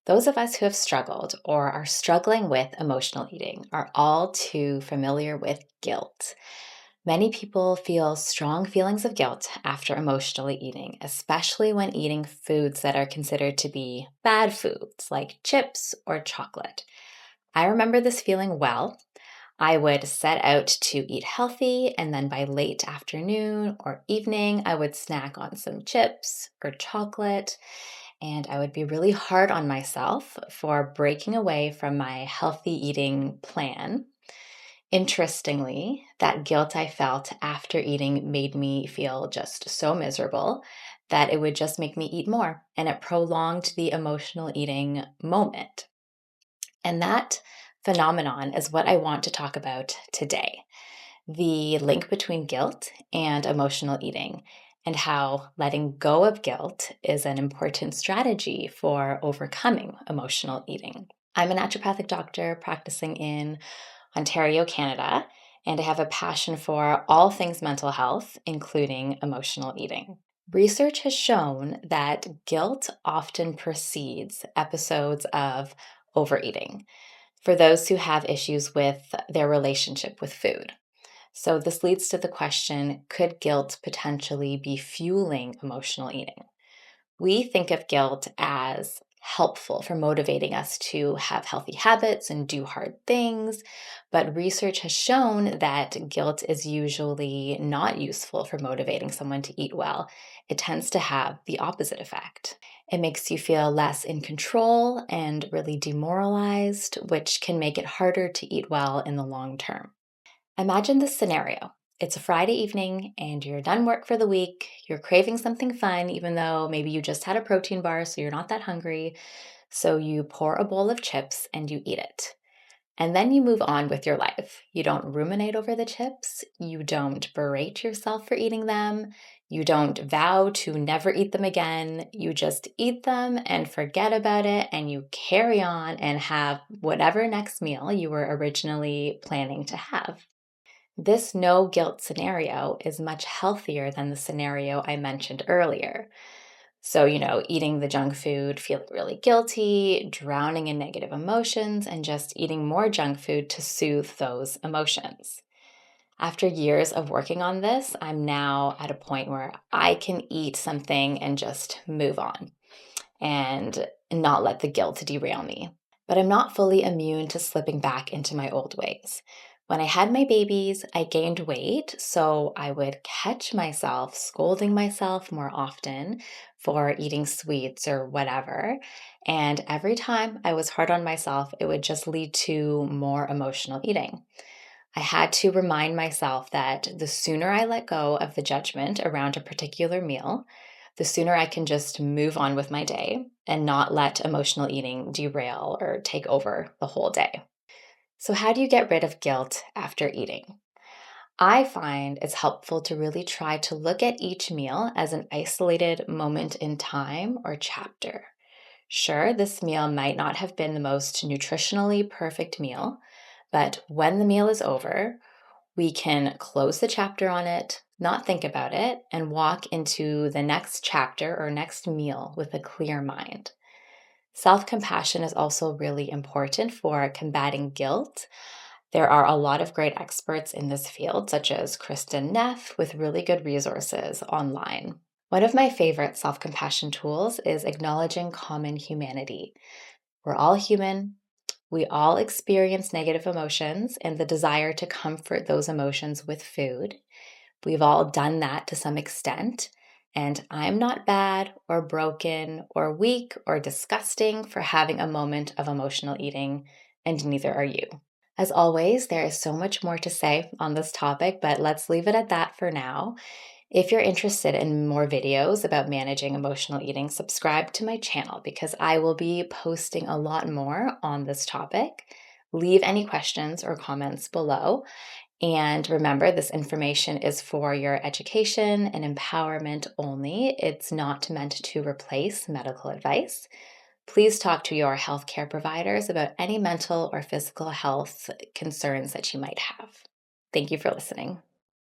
Those of us who have struggled or are struggling with emotional eating are all too familiar with guilt. Many people feel strong feelings of guilt after emotionally eating, especially when eating foods that are considered to be bad foods like chips or chocolate. I remember this feeling well. I would set out to eat healthy, and then by late afternoon or evening, I would snack on some chips or chocolate, and I would be really hard on myself for breaking away from my healthy eating plan. Interestingly, that guilt I felt after eating made me feel just so miserable that it would just make me eat more, and it prolonged the emotional eating moment. And that phenomenon is what I want to talk about today: the link between guilt and emotional eating, and how letting go of guilt is an important strategy for overcoming emotional eating. I'm a naturopathic doctor practicing in Ontario, Canada, and I have a passion for all things mental health, including emotional eating. Research has shown that guilt often precedes episodes of overeating for those who have issues with their relationship with food. So, this leads to the question, could guilt potentially be fueling emotional eating? We think of guilt as helpful for motivating us to have healthy habits and do hard things, but research has shown that guilt is usually not useful for motivating someone to eat well. It tends to have the opposite effect. It makes you feel less in control and really demoralized, which can make it harder to eat well in the long term. Imagine this scenario. It's a Friday evening and you're done work for the week. You're craving something fun, even though maybe you just had a protein bar, so you're not that hungry. So you pour a bowl of chips and you eat it. And then you move on with your life. You don't ruminate over the chips. You don't berate yourself for eating them. You don't vow to never eat them again. You just eat them and forget about it, and you carry on and have whatever next meal you were originally planning to have. This no guilt scenario is much healthier than the scenario I mentioned earlier. So, eating the junk food, feeling really guilty, drowning in negative emotions, and just eating more junk food to soothe those emotions. After years of working on this, I'm now at a point where I can eat something and just move on and not let the guilt derail me. But I'm not fully immune to slipping back into my old ways. When I had my babies, I gained weight, so I would catch myself scolding myself more often for eating sweets or whatever. And every time I was hard on myself, it would just lead to more emotional eating. I had to remind myself that the sooner I let go of the judgment around a particular meal, the sooner I can just move on with my day and not let emotional eating derail or take over the whole day. So, how do you get rid of guilt after eating? I find it's helpful to really try to look at each meal as an isolated moment in time or chapter. Sure, this meal might not have been the most nutritionally perfect meal, but when the meal is over, we can close the chapter on it, not think about it, and walk into the next chapter or next meal with a clear mind. Self compassion is also really important for combating guilt. There are a lot of great experts in this field, such as Kristen Neff, with really good resources online. One of my favorite self compassion tools is acknowledging common humanity. We're all human. We all experience negative emotions and the desire to comfort those emotions with food. We've all done that to some extent. And I'm not bad or broken or weak or disgusting for having a moment of emotional eating, and neither are you. As always, there is so much more to say on this topic, but let's leave it at that for now. If you're interested in more videos about managing emotional eating, subscribe to my channel because I will be posting a lot more on this topic. Leave any questions or comments below. And remember, this information is for your education and empowerment only. It's not meant to replace medical advice. Please talk to your healthcare providers about any mental or physical health concerns that you might have. Thank you for listening.